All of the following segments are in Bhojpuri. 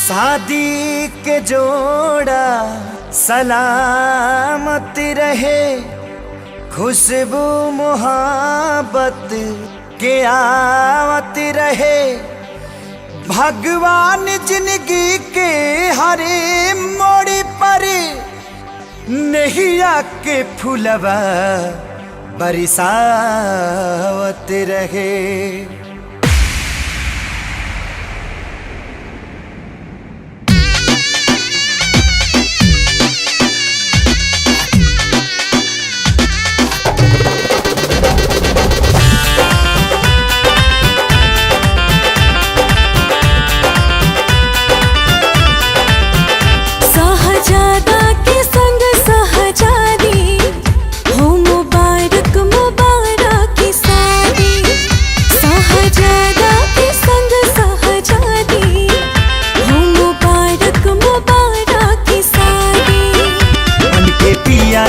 शादी के जोड़ा सलामत रहे, खुशबू मोहब्बत के आवत रहे। भगवान जिंदगी के हरे मोड़ पर नैया के फुलवा बरसावत रहे।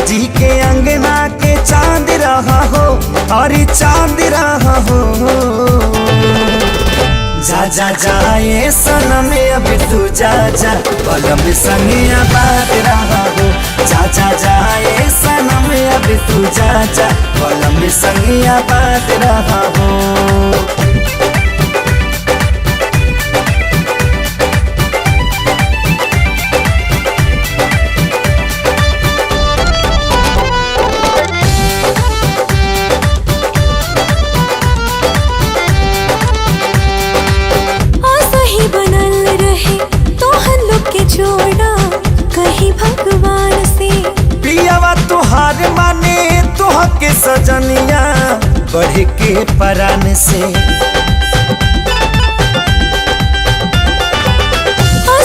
जी के अंगना के चांद रहा हो और चांद रहा हो। जा जा जाए सनम अब तू जा जा, पलम संगिया बात रहा हो। जा जा जाए सनम अब तू जा जा, पलम संगिया बात रहा हो। भगवान से पियावा तुहार माने तुह के सजनिया बढ़ के परान से।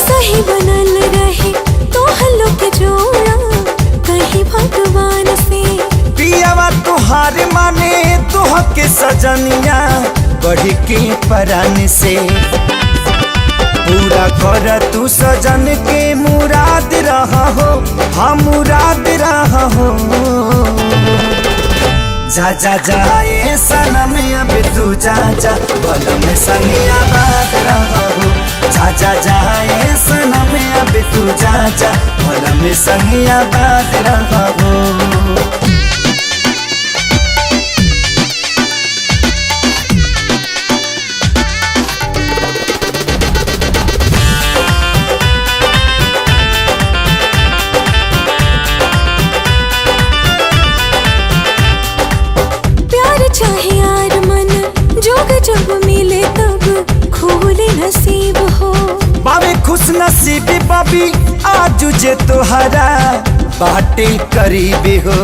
सही बनल रहे तो लोग जोड़ा कहीं भगवान से। पियावा तुहार माने तुह के सजनिया बढ़ के परान से। पूरा कर तू सजन के मुराद रहा हो, हाँ मुराद रहा हो। जा जा जाए सनम अब तू जा जा, पलम संगिया बात रहा हो। जा जा जाए सनम अब तू जा जा, पलम संगिया बात रहा हो। चाहे यार मन जोग जब मिले तब खोले नसीब हो। बाबे खुश नसीबी बाबी आज जे तोहरा बाटे करीबी हो।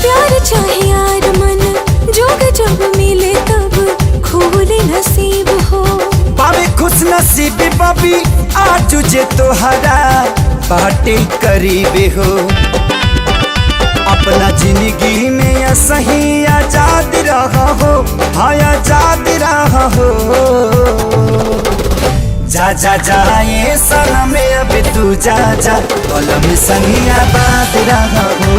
प्यार चाहे यार मन जोग जब मिले तब खोले नसीब हो। बाबे खुश नसीबी बाबी आज जे तोहरा बाटे करीबी हो। अपना जिंदगी में सही आजाद रहा हो, हाँ आजाद रहा हो। जा जा जाए सनम अब तू जा जा, पलम संगिया बात रहा हो।